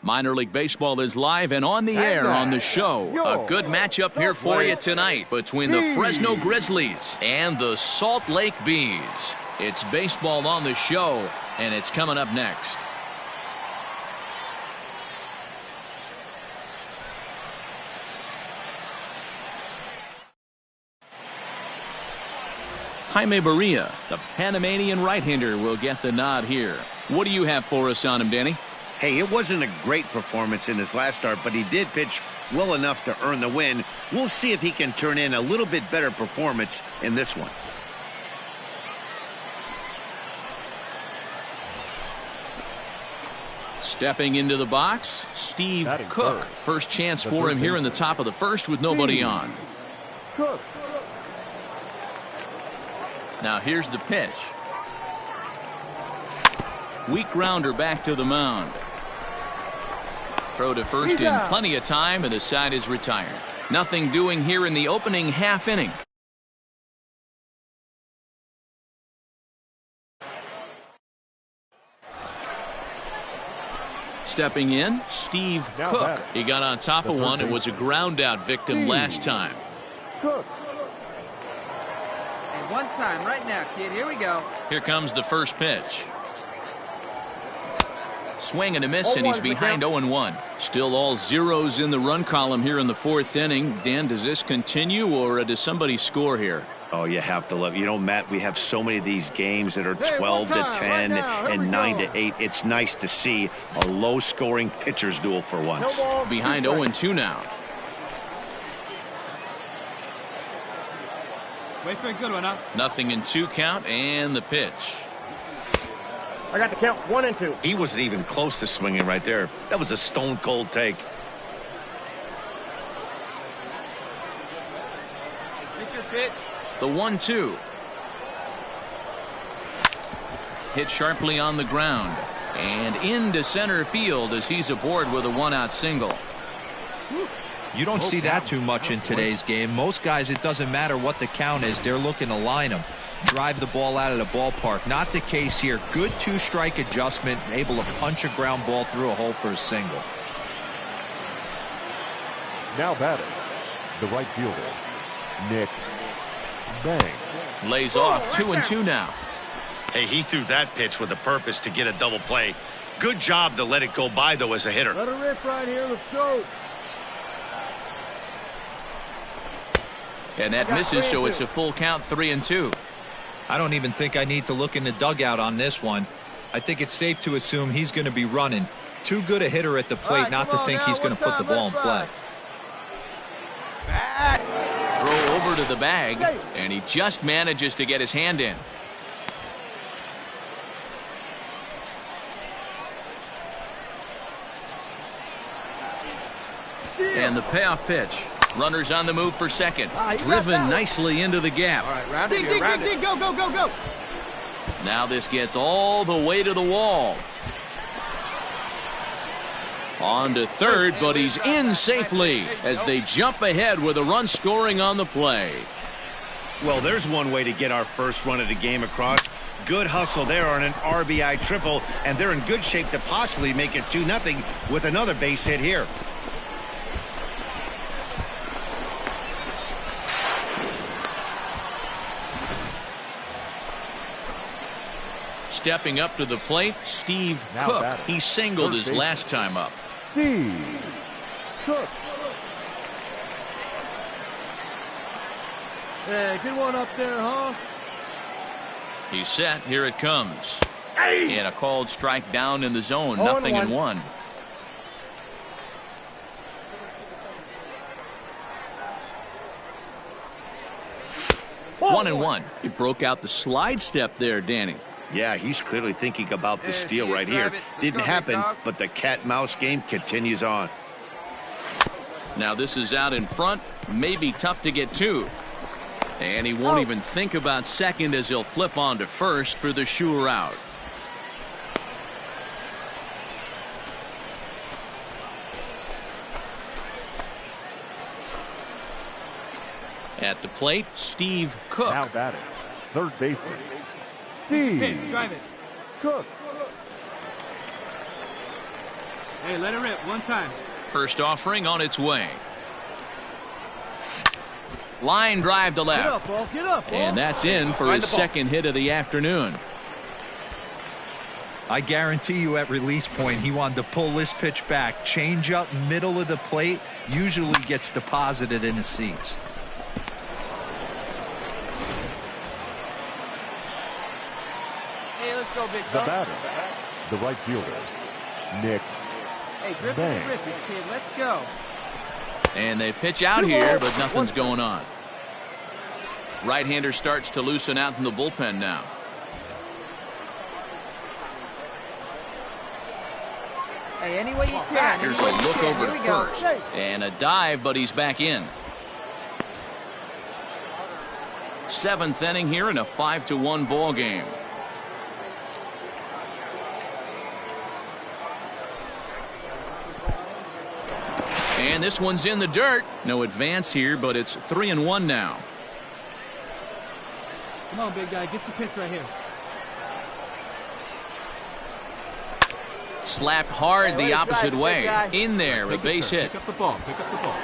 Minor League Baseball is live and on the air on the show. A good matchup here for you tonight between the Fresno Grizzlies and the Salt Lake Bees. It's baseball on the show, and it's coming up next. Jaime Barria, the Panamanian right-hander, will get the nod here. What do you have for us on him, Danny? Hey, it wasn't a great performance in his last start, but he did pitch well enough to earn the win. We'll see if he can turn in a little bit better performance in this one. Stepping into the box, Steve Cook. First chance for him here in the top of the first with nobody on. Now here's the pitch. Weak grounder back to the mound. Throw to first in plenty of time, and the side is retired. Nothing doing here in the opening half inning. Stepping in, Steve Cook. He got on top of one and was a ground out victim last time. Hey, one time right now, kid. Here we go. Here comes the first pitch. Swing and a miss, and he's behind 0-1. Still all zeros in the run column here in the fourth inning. Dan, does this continue, or does somebody score here? Oh, you have to love. You know, Matt, we have so many of these games that are 12 to 10 and 9 to 8. It's nice to see a low-scoring pitcher's duel for once. Behind 0-2 now. Wait for a good one, huh? Nothing in 2 count, and the pitch. I got the count 1 and 2. He wasn't even close to swinging right there. That was a stone-cold take. It's your pitch. The 1-2. Hit sharply on the ground and into center field as he's aboard with a 1-out single. You don't see that too much in today's game. Most guys, it doesn't matter what the count is. They're looking to line them, drive the ball out of the ballpark. Not the case here. Good 2-strike adjustment, able to punch a ground ball through a hole for a single. Now batting, the right fielder, Nick Bang. Lays off 2-2 now. Hey, he threw that pitch with a purpose to get a double play. Good job to let it go by, though, as a hitter. Let her rip right here. Let's go. And that misses, so it's a full count, 3-2. I don't even think I need to look in the dugout on this one. I think it's safe to assume he's going to be running. Too good a hitter at the plate not to think he's going to put the ball in play. Throw over to the bag, and he just manages to get his hand in. And the payoff pitch. Runners on the move for second. Driven nicely into the gap. All right, round it here, round it. Go, go, go, go. Now this gets all the way to the wall. On to third, but he's in safely as they jump ahead with a run scoring on the play. Well, there's one way to get our first run of the game across. Good hustle there on an RBI triple, and they're in good shape to possibly make it 2-0 with another base hit here. Stepping up to the plate, Steve Cook. He singled his last time up. Steve Cook. Hey, good one up there, huh? He's set. Here it comes. And a called strike down in the zone. 0-1. 1-1. He broke out the slide step there, Danny. Yeah, he's clearly thinking about the steal right here. Didn't happen, but the cat-mouse game continues on. Now this is out in front. Maybe tough to get to. And he won't even think about second as he'll flip on to first for the sure out. At the plate, Steve Cook. Now batting, third baseman, Steve Drive it. Cook. Hey, let it rip. One time. First offering on its way. Line drive to left. Get up, ball. Get up, ball. And that's in for his second hit of the afternoon. I guarantee you at release point he wanted to pull this pitch back. Change up middle of the plate usually gets deposited in the seats. Hey, let's go, big The fella. batter, the right fielder, Nick Hey, grip Bang. it, grip it, kid. Let's go. And they pitch out here, but nothing's going on. Right-hander starts to loosen out in the bullpen now. Hey, any way you can. Here's a any way you look can. over Here to we go. first. And a dive, but he's back in. Seventh inning here in a 5-1 ball game. And this one's in the dirt. No advance here, but it's 3-1 now. Come on, big guy. Get your pitch right here. Slapped hard the opposite way. In there, a base hit. Pick up the ball. Pick up the ball.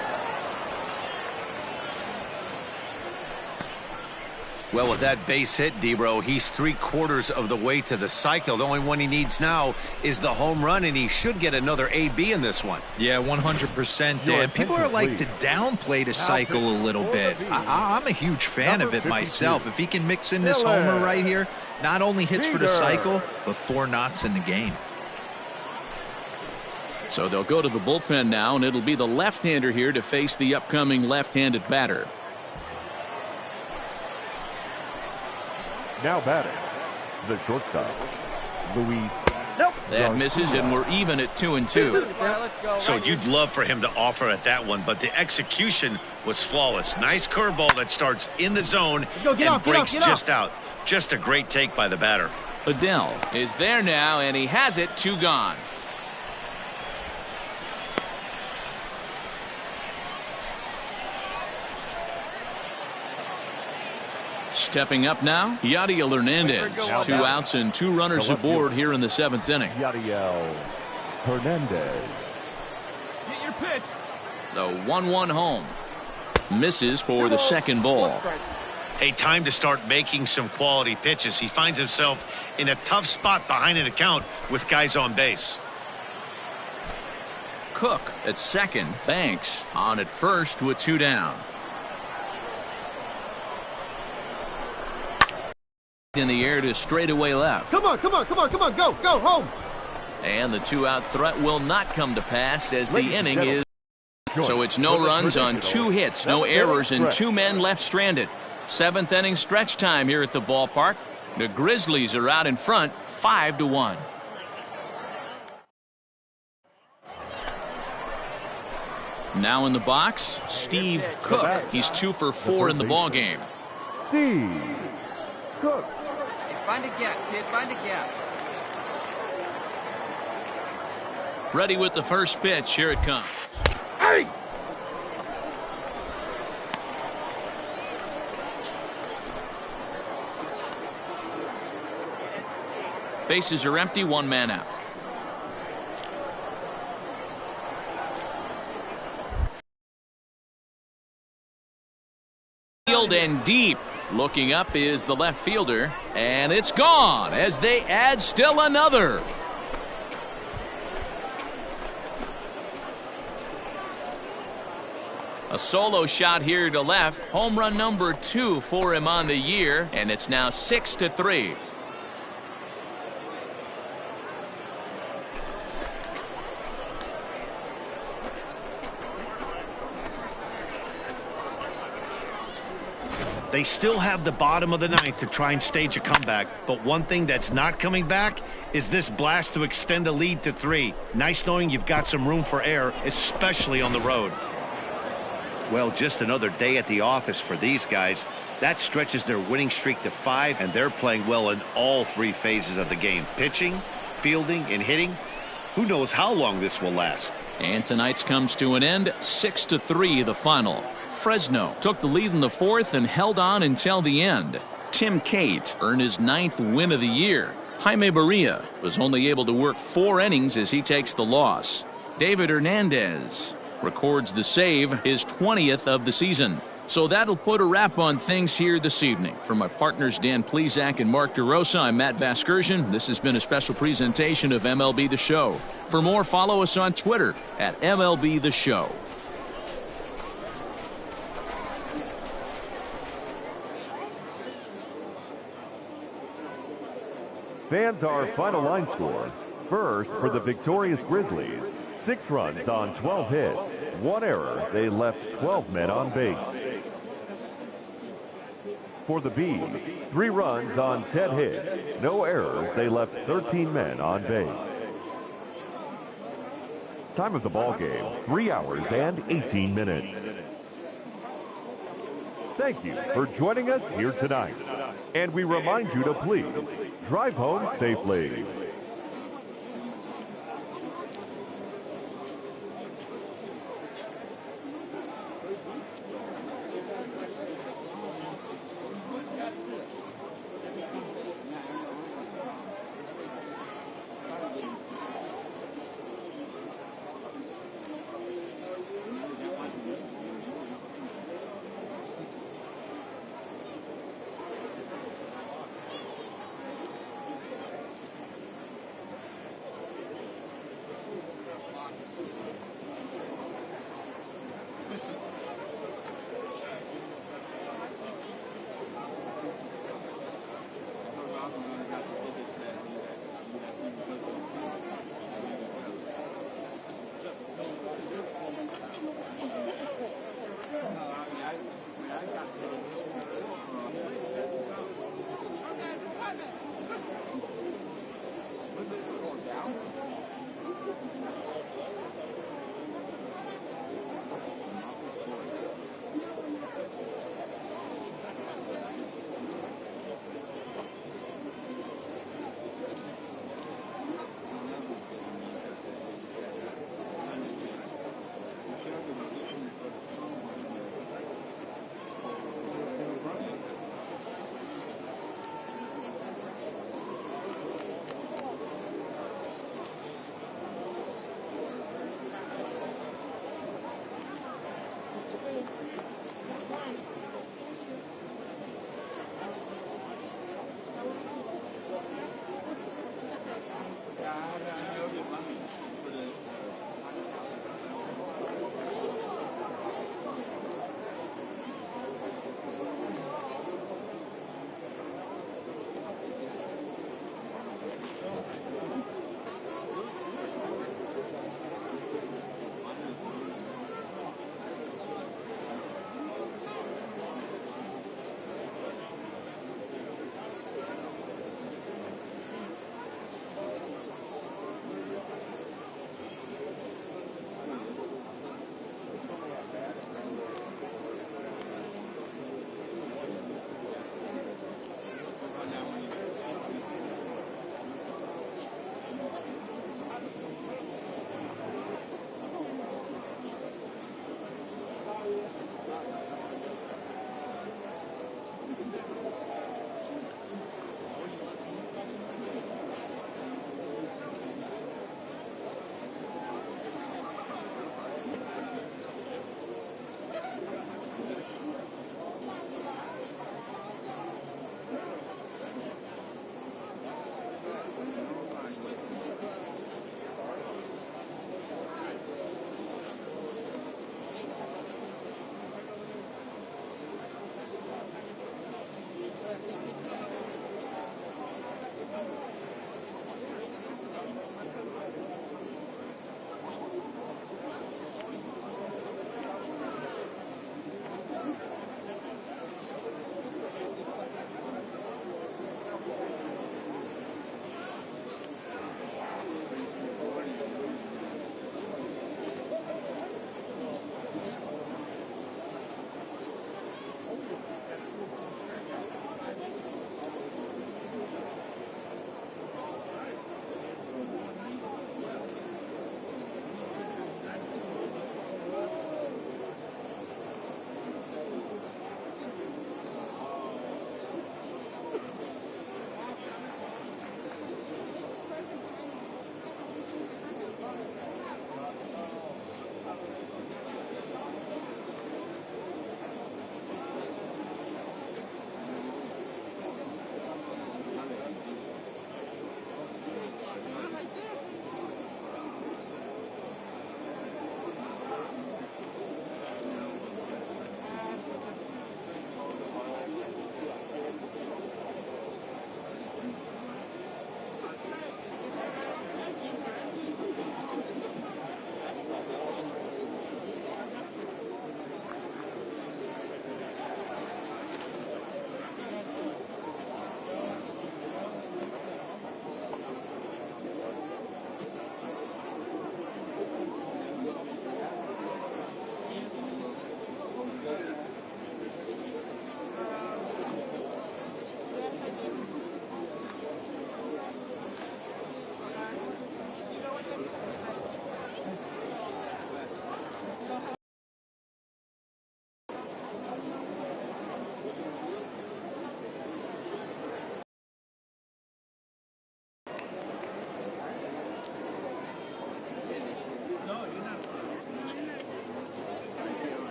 Well, with that base hit, Debro, he's 3/4 of the way to the cycle. The only one he needs now is the home run, and he should get another AB in this one. Yeah, 100%, Dan. People are like to downplay the cycle a little bit. I'm a huge fan of it myself. If he can mix in this homer right here, not only hits for the cycle, but 4 knocks in the game. So they'll go to the bullpen now, and it'll be the left-hander here to face the upcoming left-handed batter. Now batting, the shortstop, Luis. That misses, and we're even at 2-2. Yeah, let's go. So you'd love for him to offer at that one, but the execution was flawless. Nice curveball that starts in the zone go, get and off, get off, breaks get off. just out. Just a great take by the batter. Adele is there now, and he has it. 2 gone. Stepping up now, Yadiel Hernandez. 2 outs and 2 runners aboard here in the 7th inning. Yadiel Hernandez. Get your pitch. The 1-1 home. Misses for the second ball. Hey, time to start making some quality pitches. He finds himself in a tough spot behind an account with guys on base. Cook at second. Banks on at first with 2 down. In the air to straightaway left. Come on, come on, come on, come on. Go, go, home. And the 2-out threat will not come to pass as the Ladies and inning gentlemen, is. So it's no runs on 2 hits, no errors, and 2 men left stranded. 7th inning stretch time here at the ballpark. The Grizzlies are out in front, 5-1. Now in the box, Steve Cook. He's 2 for 4 in the ballgame. Steve Cook. Hey, find a gap, kid. Find a gap. Ready with the first pitch. Here it comes. Hey! Bases are empty, 1 man out. Field and deep. Looking up is the left fielder, and it's gone as they add still another. A solo shot here to left. Home run number 2 for him on the year, and it's now 6-3. They still have the bottom of the 9th to try and stage a comeback, but one thing that's not coming back is this blast to extend the lead to 3. Nice knowing you've got some room for error, especially on the road. Well, just another day at the office for these guys. That stretches their winning streak to 5, and they're playing well in all 3 phases of the game. Pitching, fielding, and hitting. Who knows how long this will last. And tonight's comes to an end, 6-3 the final. Fresno took the lead in the 4th and held on until the end. Tim Cate earned his 9th win of the year. Jaime Barria was only able to work 4 innings as he takes the loss. David Hernandez records the save, his 20th of the season. So that'll put a wrap on things here this evening. For my partners Dan Plesac and Mark DeRosa, I'm Matt Vasgersian. This has been a special presentation of MLB The Show. For more, follow us on Twitter at MLB The Show. Fans, our final line score. First, for the victorious Grizzlies, 6 runs on 12 hits, 1 error. They left 12 men on base. For the Bees, 3 runs on 10 hits, no errors. They left 13 men on base. Time of the ball game, 3 hours and 18 minutes. Thank you for joining us here tonight. And we remind you to please drive home safely.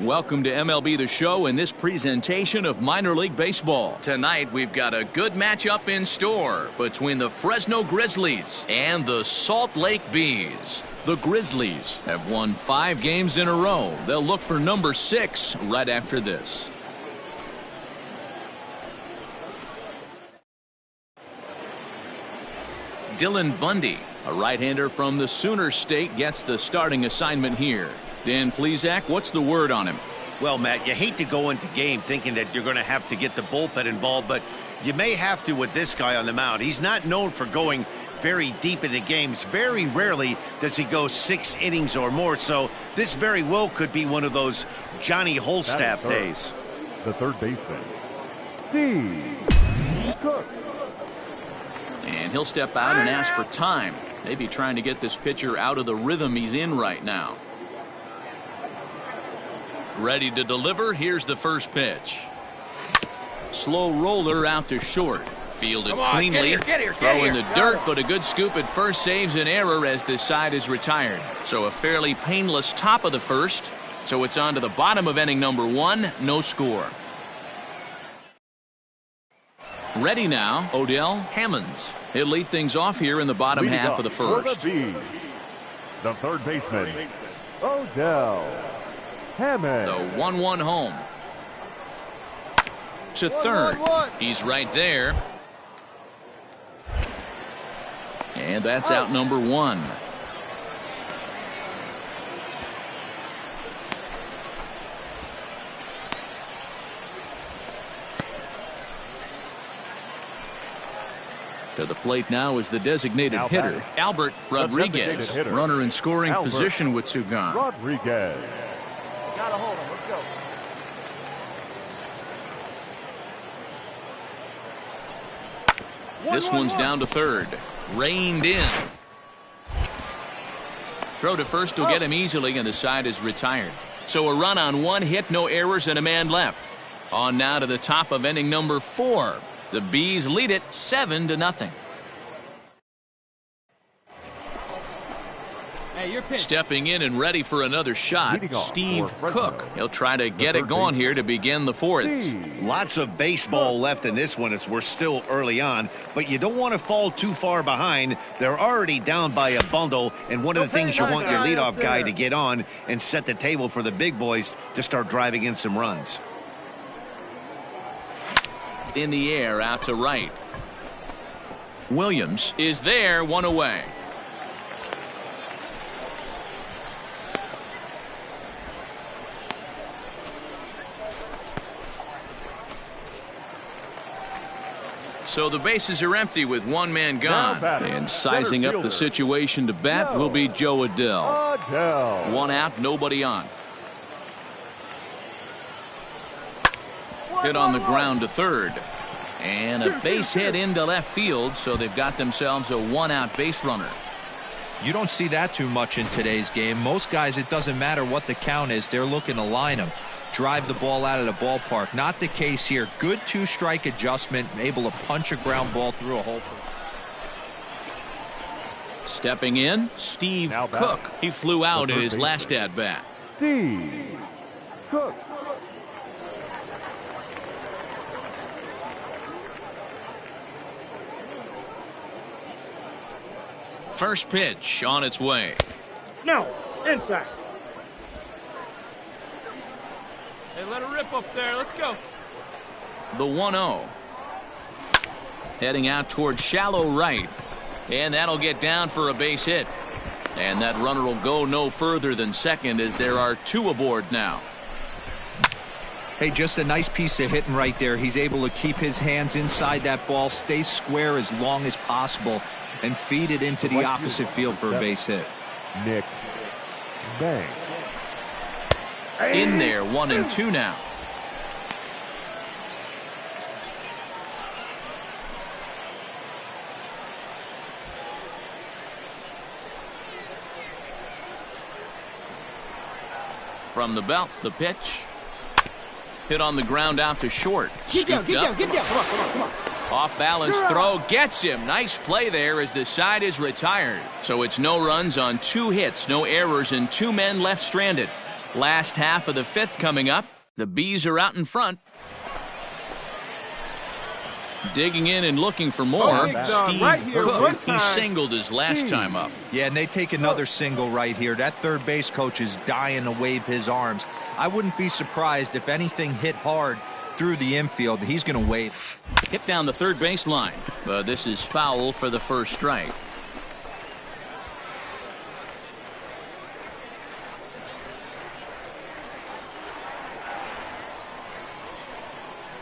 Welcome to MLB The Show and this presentation of minor league baseball. Tonight we've got a good matchup in store between the Fresno Grizzlies and the Salt Lake Bees. The Grizzlies have won 5 games in a row. They'll look for number 6 right after this. Dylan Bundy, a right-hander from the Sooner State, gets the starting assignment here. Dan Plesac, what's the word on him? Well, Matt, you hate to go into game thinking that you're going to have to get the bullpen involved, but you may have to with this guy on the mound. He's not known for going very deep into games. Very rarely does he go 6 innings or more, so this very well could be one of those Johnny Holstaff days. The third baseman, Steve Cook. And he'll step out and ask for time. Maybe trying to get this pitcher out of the rhythm he's in right now. Ready to deliver. Here's the first pitch. Slow roller out to short. Fielded cleanly. Throw in the dirt, but a good scoop at first saves an error as this side is retired. So a fairly painless top of the first. So it's on to the bottom of inning number 1. No score. Ready now, Odell Hammonds. He'll lead things off here in the bottom half of the first. The third baseman, Odell Hammond. The 1-1 home. To third. He's right there. And that's out number 1. To the plate now is the designated hitter, Albert Rodriguez. Runner in scoring position with two gone. Rodriguez. Gotta hold him. Let's go. This one's down to third. Reined in. Throw to first will get him easily, and the side is retired. So a run on 1 hit, no errors, and a man left. On now to the top of inning number 4. The Bees lead it 7-0. Hey, you're pitched. Stepping in and ready for another shot, Steve Cook. He'll try to get it going here to begin the 4th. Lots of baseball left in this one as we're still early on, but you don't want to fall too far behind. They're already down by a bundle, and one of the things you want your leadoff guy to get on and set the table for the big boys to start driving in some runs. In the air out to right. Williams is there, 1 away. So the bases are empty with 1 man gone. And sizing up the situation to bat will be Joe Adell. 1 out, nobody on. Hit on the ground to third. And a base hit into left field, so they've got themselves a 1-out base runner. You don't see that too much in today's game. Most guys, it doesn't matter what the count is. They're looking to line them. Drive the ball out of the ballpark. Not the case here. Good 2-strike adjustment. Able to punch a ground ball through a hole. Stepping in, Steve Cook. He flew out in his last at-bat. Steve Cook. First pitch on its way. No, inside. Hey, let it rip up there. Let's go. The 1-0. Heading out towards shallow right. And that'll get down for a base hit. And that runner will go no further than second as there are 2 aboard now. Hey, just a nice piece of hitting right there. He's able to keep his hands inside that ball, stay square as long as possible, and feed it into the opposite field for a base hit. Nick Banks. In there, 1-2 now. From the belt, the pitch. Hit on the ground out to short. Get down. Come on. Off balance throw gets him. Nice play there as the side is retired. So it's no runs on 2 hits, no errors, and 2 men left stranded. Last half of the fifth coming up. The Bees are out in front. Digging in and looking for more. Steve Cook, he singled his last time up. Yeah, and they take another single right here. That third base coach is dying to wave his arms. I wouldn't be surprised if anything hit hard through the infield. He's going to wave. Hit down the third base line. But this is foul for the first strike.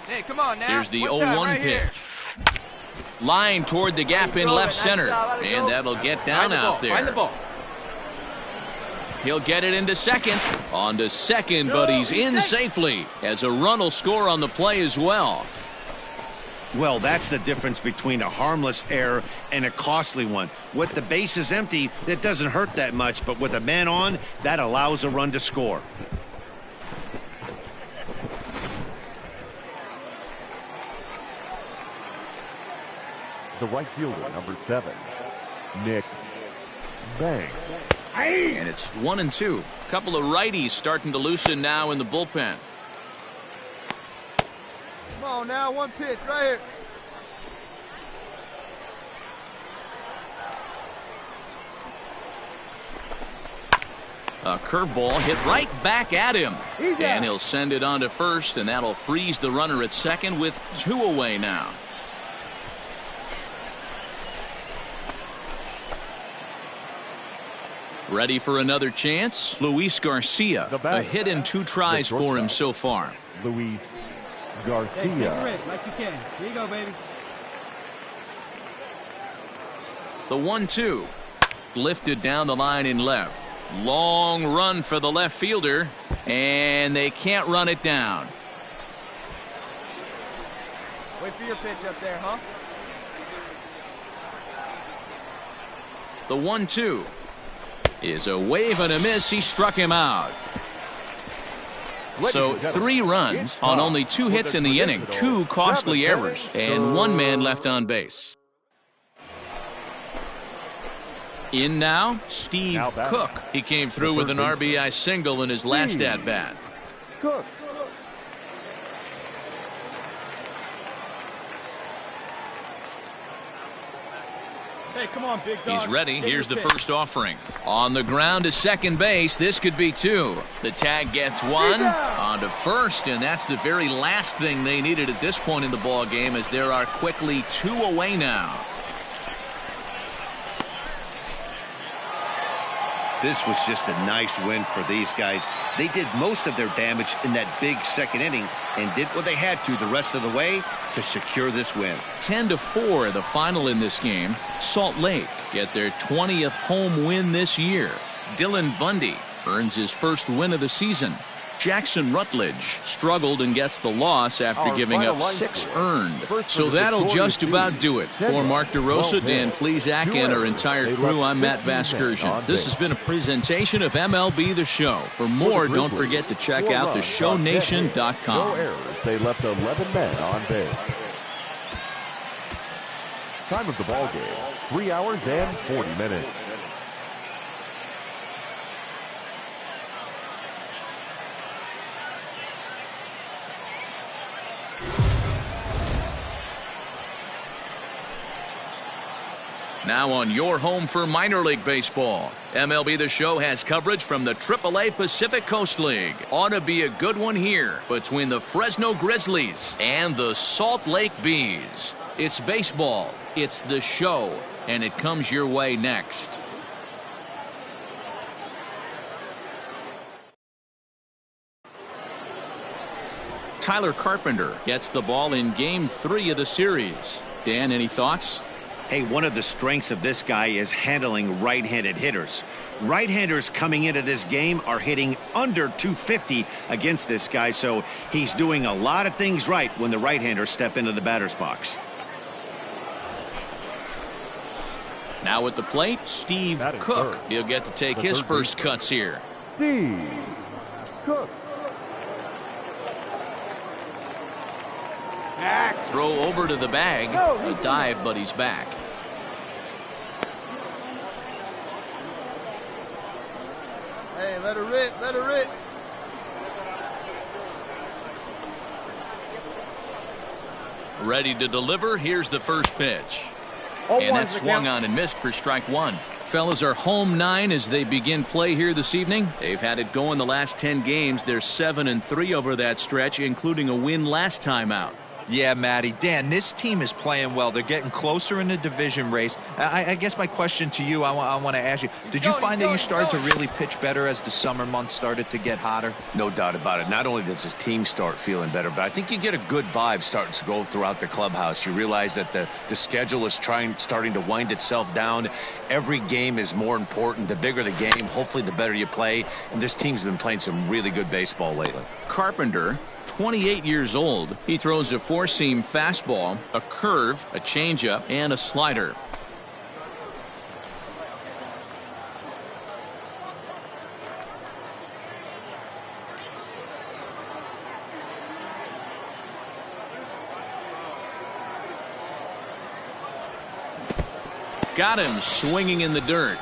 Hey, come on now. Here's the 0-1 pitch. Line toward the gap in left center. And that'll get down out there. Find the ball. He'll get it into second. On to second, but he's in safely as a run will score on the play as well. Well, that's the difference between a harmless error and a costly one. With the bases empty, that doesn't hurt that much, but with a man on, that allows a run to score. The right fielder, number 7, Nick Banks. And it's 1-2. A couple of righties starting to loosen now in the bullpen. Come on now, one pitch right here. A curveball hit right back at him. And he'll send it on to first, and that'll freeze the runner at second with 2 away now. Ready for another chance? Luis Garcia. A hit in 2 tries for him so far. Luis Garcia. Like you can. Here you go, baby. The 1-2. Lifted down the line in left. Long run for the left fielder. And they can't run it down. Wait for your pitch up there, huh? The 1-2. Is a wave and a miss. He struck him out. So 3 runs on only 2 hits in the inning. 2 costly errors. And 1 man left on base. In now, Steve Cook. He came through with an RBI single in his last at-bat. Cook. Hey, come on, big dog. He's ready. Here's the first offering. On the ground to second base. This could be 2. The tag gets 1. On to first, and that's the very last thing they needed at this point in the ball game, as there are quickly 2 away now. This was just a nice win for these guys. They did most of their damage in that big second inning and did what they had to the rest of the way to secure this win. 10-4 the final in this game. Salt Lake get their 20th home win this year. Dylan Bundy earns his first win of the season. Jackson Rutledge struggled and gets the loss after giving up 6 earned. So that'll just about do it. For Mark DeRosa, Dan Plesac, and our entire crew, I'm Matt Vasgersian. This has been a presentation of MLB The Show. For more, don't forget to check out theshownation.com. They left 11 men on base. Time of the ball game, 3 hours and 40 minutes. Now on your home for minor league baseball. MLB The Show has coverage from the AAA Pacific Coast League. Ought to be a good one here between the Fresno Grizzlies and the Salt Lake Bees. It's baseball, it's the show, and it comes your way next. Tyler Carpenter gets the ball in Game 3 of the series. Dan, any thoughts? Hey, one of the strengths of this guy is handling right-handed hitters. Right-handers coming into this game are hitting under 250 against this guy, so he's doing a lot of things right when the right-handers step into the batter's box. Now at the plate, Steve Cook. He'll get to take his first cuts here. Steve Cook. Throw over to the bag. A dive, but he's back. Hey, let her rip, let her rip. Ready to deliver. Here's the first pitch. And that swung on and missed for strike one. Fellas are home 9 as they begin play here this evening. They've had it going the last 10 games. They're 7-3 over that stretch, including a win last time out. Yeah, Matty. Dan, this team is playing well. They're getting closer in the division race. I guess my question to you, I want to ask you, did you find that you started to really pitch better as the summer months started to get hotter? No doubt about it. Not only does his team start feeling better, but I think you get a good vibe starting to go throughout the clubhouse. You realize that the schedule is starting to wind itself down. Every game is more important. The bigger the game, hopefully the better you play. And this team's been playing some really good baseball lately. Carpenter, 28 years old. He throws a four-seam fastball, a curve, a changeup, and a slider. Got him swinging in the dirt.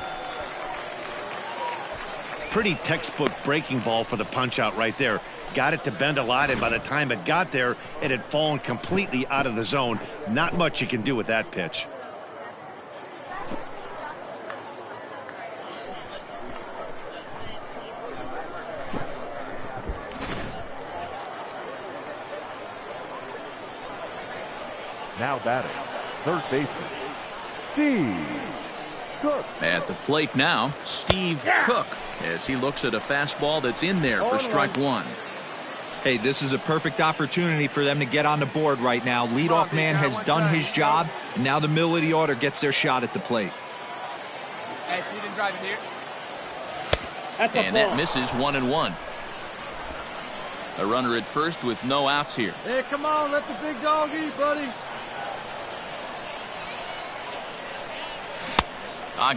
Pretty textbook breaking ball for the punch out right there. Got it to bend a lot, and by the time it got there, it had fallen completely out of the zone. Not much you can do with that pitch. Now batting, third baseman, Steve Cook. At the plate now, Steve Cook, as he looks at a fastball that's in there for strike one. Hey, this is a perfect opportunity for them to get on the board right now. Leadoff man has done his job. Now the middle of the order gets their shot at the plate. Hey, so you didn't drive it here? And that misses 1-1. A runner at first with no outs here. Hey, come on, let the big dog eat, buddy.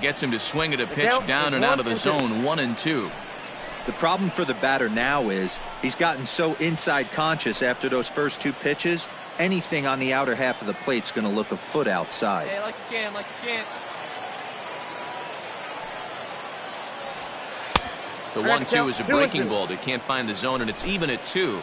Gets him to swing at a pitch down and out of the zone, 1-2. The problem for the batter now is he's gotten so inside conscious after those first two pitches, anything on the outer half of the plate's going to look a foot outside. Hey, like you can. The 1-2 is a breaking ball that can't find the zone, and it's even at 2.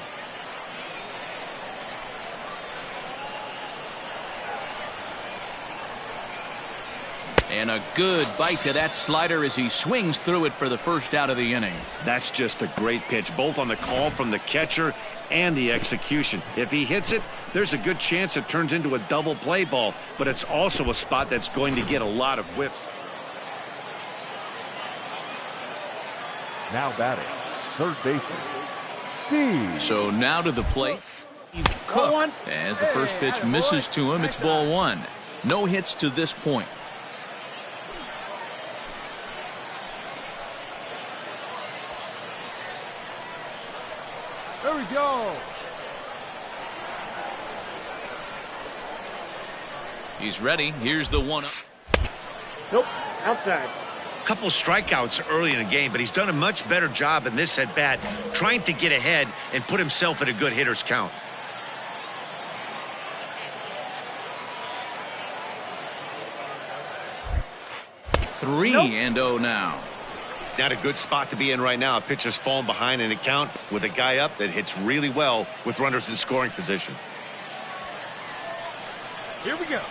And a good bite to that slider as he swings through it for the first out of the inning. That's just a great pitch, both on the call from the catcher and the execution. If he hits it, there's a good chance it turns into a double play ball, but it's also a spot that's going to get a lot of whiffs. Now batting, third baseman, Steve. So now to the plate, Steve Cook. As the first pitch misses to him, it's ball one. No hits to this point. There we go. He's ready. Here's the 1-0. Nope, outside. Couple strikeouts early in the game, but he's done a much better job in this at bat, trying to get ahead and put himself in a good hitter's count. Nope. 3-0 now. Not a good spot to be in right now. A pitcher's falling behind in the count with a guy up that hits really well with runners in scoring position. Here we go.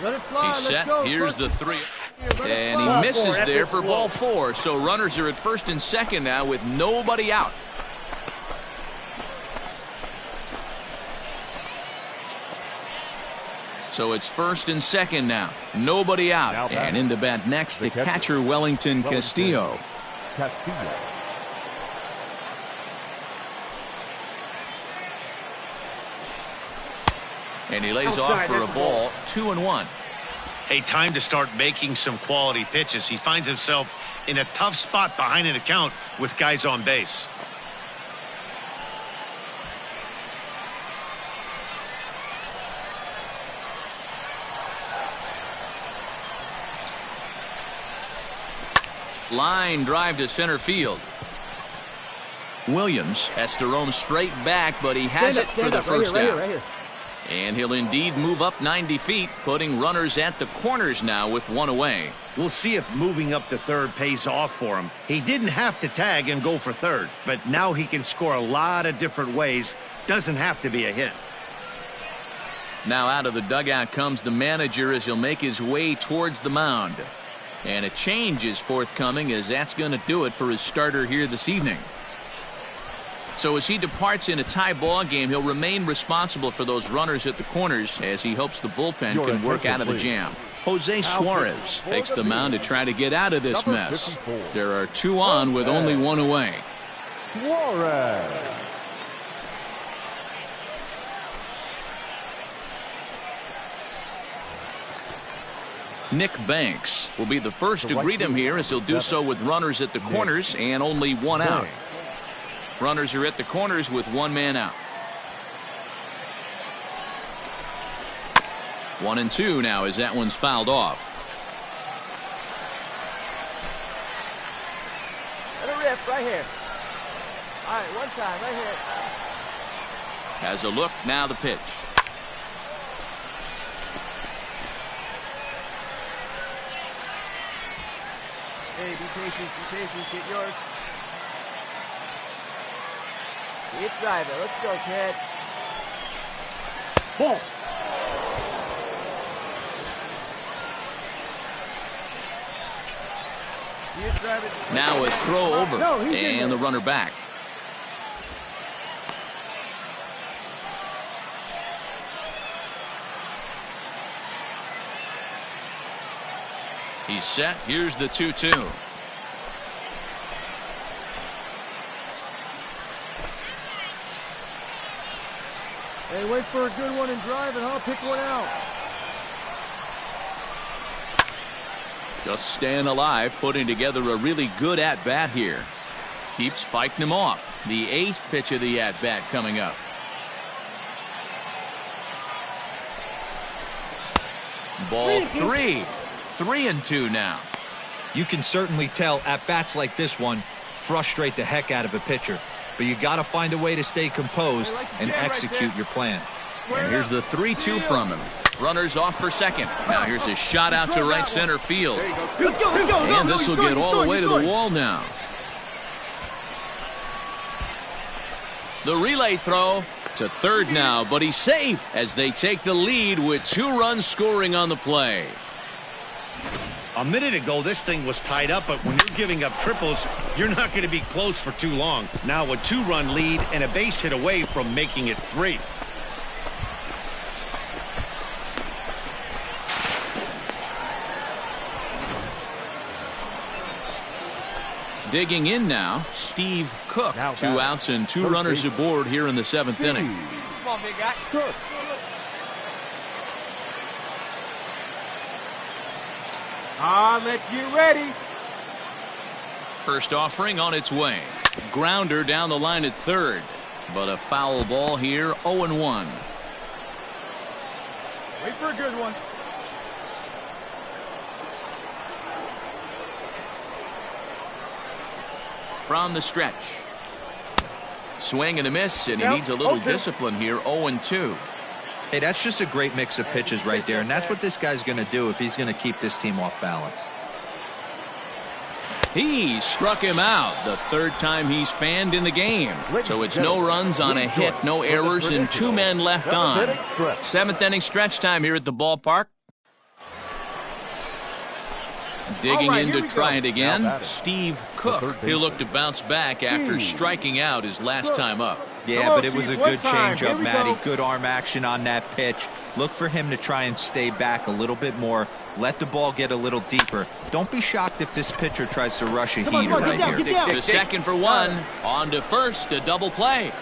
Let it fly. He's Let's set. go. Here's the 3. And he misses there for ball 4. So runners are at first and second now with nobody out. So it's first and second now. Nobody out. And in to bat next, the catcher, Wellington Castillo. And he lays off for a ball, 2-1. Hey, time to start making some quality pitches. He finds himself in a tough spot behind an account with guys on base. Line drive to center field. Williams has to roam straight back, but he has it for the first out. And he'll indeed move up 90 feet, putting runners at the corners now with one away. We'll see if moving up to third pays off for him. He didn't have to tag and go for third, but now he can score a lot of different ways. Doesn't have to be a hit. Now out of the dugout comes the manager as he'll make his way towards the mound. And a change is forthcoming, as that's going to do it for his starter here this evening. So as he departs in a tie ball game, he'll remain responsible for those runners at the corners as he hopes the bullpen can work out of the jam. Jose Suarez takes the mound to try to get out of this mess. There are two on with only one away. Suarez. Nick Banks will be the first to greet him here, as he'll do so with runners at the corners and only one out. Runners are at the corners with one man out. 1-2 now as that one's fouled off. Let it rip right here. All right, one time right here. Has a look, now the pitch. Hey, be patient, get yours. Keep driving. Let's go, kid. Ball. Now a throw over, and the runner back. He's set. Here's the 2-2. Hey, wait for a good one and drive, and I'll pick one out. Just staying alive, putting together a really good at-bat here. Keeps fighting him off. The 8th pitch of the at-bat coming up. Ball 3. 3-2 now. You can certainly tell at-bats like this one frustrate the heck out of a pitcher. But you got to find a way to stay composed and execute your plan. And here's the 3-2 from him. Runners off for second. Now here's a shot out to right center field. Let's go. And this will get all the way to the wall now. The relay throw to third now, but he's safe as they take the lead with 2 runs scoring on the play. A minute ago, this thing was tied up, but when you're giving up triples, you're not going to be close for too long. Now a 2-run lead and a base hit away from making it 3. Digging in now, Steve Cook. 2 outs and 2 runners aboard here in the 7th inning. Come on, big guy. Cook. Let's get ready. First offering on its way. Grounder down the line at third. But a foul ball here, 0-1. Wait for a good one. From the stretch. Swing and a miss, and he needs a little discipline here, 0-2. Hey, that's just a great mix of pitches right there, and that's what this guy's going to do if he's going to keep this team off balance. He struck him out the 3rd time he's fanned in the game. So it's no runs on a hit, no errors, and 2 men left on. 7th inning stretch time here at the ballpark. Digging in to try it again, Steve Cook. He'll look to bounce back after striking out his last time up. Yeah, but it was a good changeup, Matty. Good arm action on that pitch. Look for him to try and stay back a little bit more. Let the ball get a little deeper. Don't be shocked if this pitcher tries to rush a heater right here. To second for 1. On to first, a double play.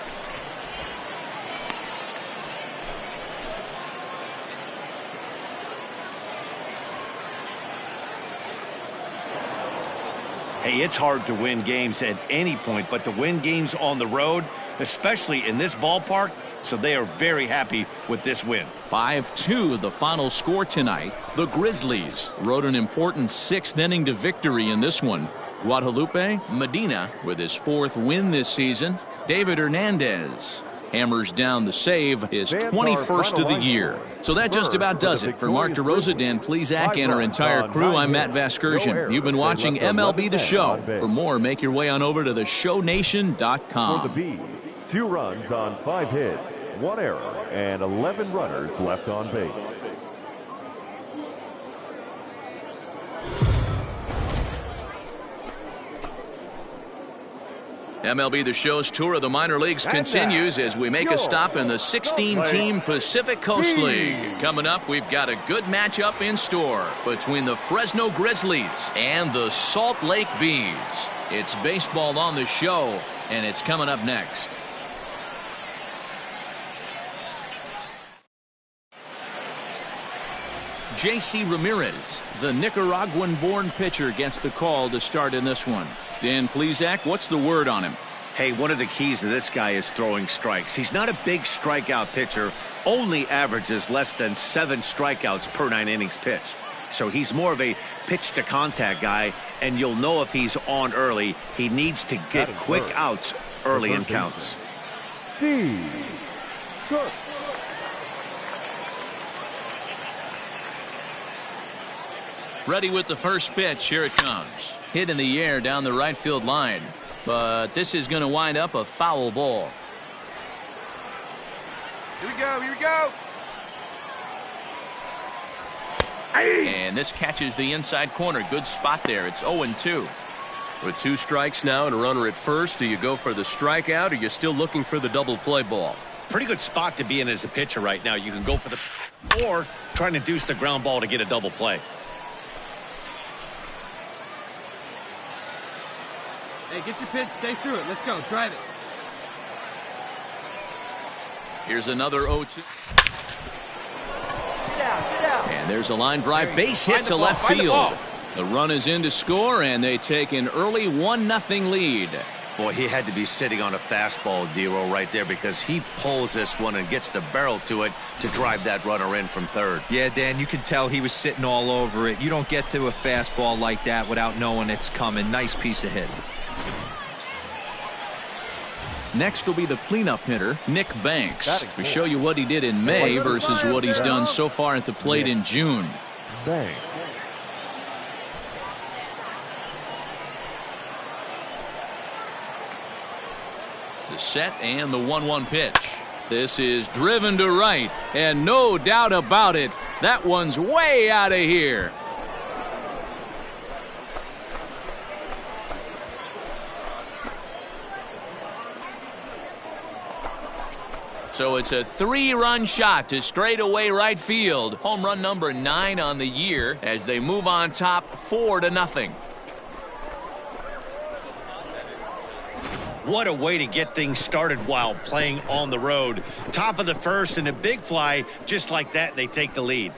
Hey, it's hard to win games at any point, but to win games on the road, especially in this ballpark, so they are very happy with this win. 5-2 the final score tonight. The Grizzlies rode an important 6th inning to victory in this one. Guadalupe Medina with his 4th win this season. David Hernandez Hammers down the save, his 21st of the year. So that just about does it. For Mark DeRosa, Dan Plesac, and our entire crew, I'm Matt Vasgersian. You've been watching MLB The Show. For more, make your way on over to theshownation.com. For the Bees, 2 runs on 5 hits, 1 error, and 11 runners left on base. MLB The Show's tour of the minor leagues continues as we make a stop in the 16-team Pacific Coast League. Coming up, we've got a good matchup in store between the Fresno Grizzlies and the Salt Lake Bees. It's baseball on the show, and it's coming up next. J.C. Ramirez, the Nicaraguan-born pitcher, gets the call to start in this one. Dan Plesac, what's the word on him? Hey, one of the keys to this guy is throwing strikes. He's not a big strikeout pitcher, only averages less than 7 strikeouts per 9 innings pitched. So he's more of a pitch-to-contact guy, and you'll know if he's on early. He needs to get quick outs early in counts. Ready with the first pitch. Here it comes. Hit in the air down the right field line. But this is going to wind up a foul ball. Here we go. Here we go. And this catches the inside corner. Good spot there. It's 0-2. With 2 strikes now and a runner at first, do you go for the strikeout, or are you still looking for the double play ball? Pretty good spot to be in as a pitcher right now. You can go for the or trying to deuce the ground ball to get a double play. Hey, get your pitch. Stay through it. Let's go. Drive it. Here's another 0-2. Get out. And there's a line drive base hit to left field. The run is in to score, and they take an early 1-0 lead. Boy, he had to be sitting on a fastball, Dero, right there, because he pulls this one and gets the barrel to it to drive that runner in from third. Yeah, Dan, you can tell he was sitting all over it. You don't get to a fastball like that without knowing it's coming. Nice piece of hit. Next will be the cleanup hitter, Nick Banks. We show you what he did in May versus what he's done so far at the plate in June. Banks. The set and the 1-1 pitch. This is driven to right, and no doubt about it, that one's way out of here. So it's a 3-run shot to straightaway right field. Home run number 9 on the year as they move on top 4-0. What a way to get things started while playing on the road. Top of the first and a big fly. Just like that, they take the lead.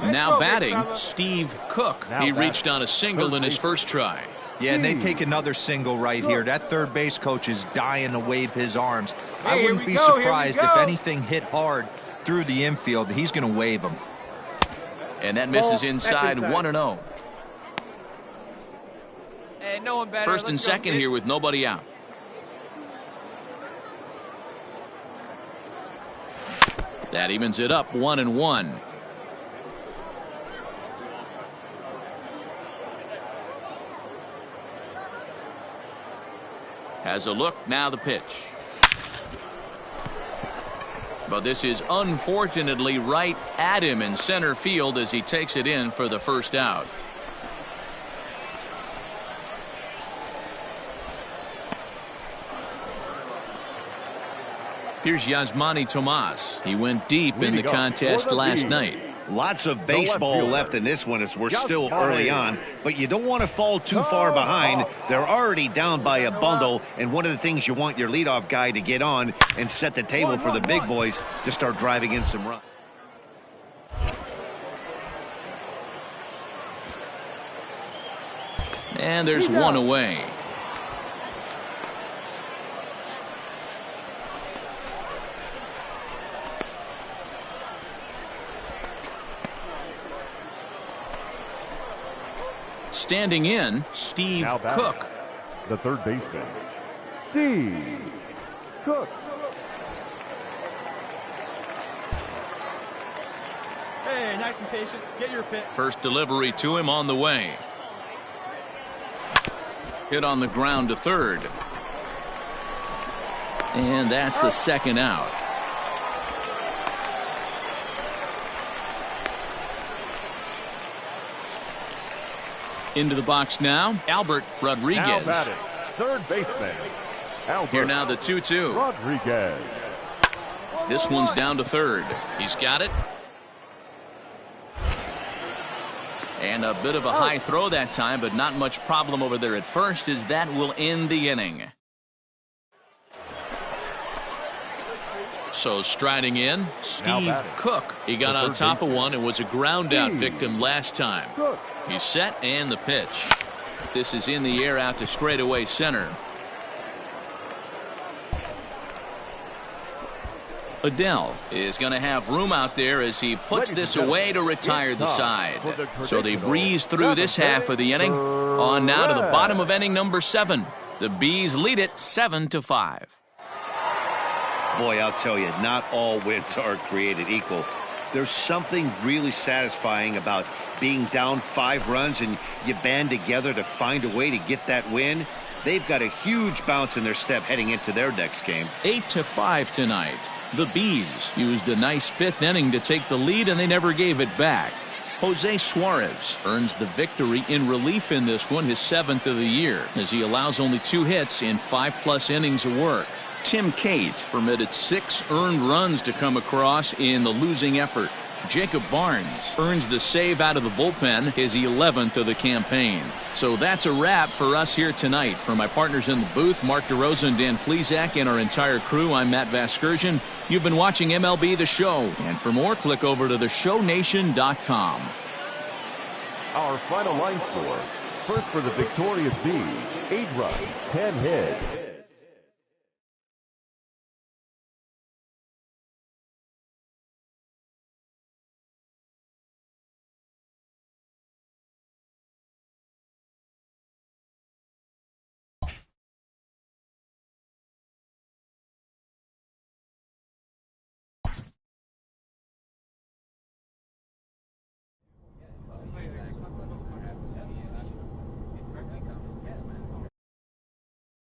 Now batting, Steve Cook. He reached on a single in his first try. Yeah, and they take another single right here. That third base coach is dying to wave his arms. I wouldn't be surprised if anything hit hard through the infield. He's going to wave them. And that misses inside 1-0. Hey, no one better. First and second here with nobody out. That evens it up 1-1. Has a look, now the pitch. But this is unfortunately right at him in center field as he takes it in for the first out. Here's Yasmani Tomas. He went deep in the contest last night. Lots of baseball left in this one as we're still early on, but you don't want to fall too far behind. They're already down by a bundle, and one of the things you want your leadoff guy to get on and set the table for the big boys to start driving in some runs. And there's one away. standing in, Steve Cook. The third baseman, Steve Cook. Hey, nice and patient. Get your pit. First delivery to him on the way. Hit on the ground to third. And that's the second out. Into the box now, Albert Rodriguez. Now batting, third baseman, Albert. Here now the 2-2. Rodriguez. This one's down to third. He's got it. And a bit of a high throw that time, but not much problem over there at first, as that will end the inning. So striding in, Steve Cook. He got on top of one and was a ground out victim last time. He's set and the pitch. This is in the air out to straightaway center. Adele is going to have room out there as he puts this away to retire the side. So they breeze through this half of the inning. On now to the bottom of inning number 7. The Bees lead it 7-5. Boy, I'll tell you, not all wins are created equal. There's something really satisfying about being down 5 runs and you band together to find a way to get that win. They've got a huge bounce in their step heading into their next game. 8-5 tonight. The Bees used a nice 5th inning to take the lead, and they never gave it back. Jose Suarez earns the victory in relief in this one, his 7th of the year, as he allows only 2 hits in 5+ innings of work. Tim Cate permitted 6 earned runs to come across in the losing effort. Jacob Barnes earns the save out of the bullpen, his 11th of the campaign. So that's a wrap for us here tonight. For my partners in the booth, Mark DeRosa and Dan Plesac, and our entire crew, I'm Matt Vasgersian. You've been watching MLB The Show. And for more, click over to theshownation.com. Our final line score. First for the victorious Bees, 8 runs, 10 hits.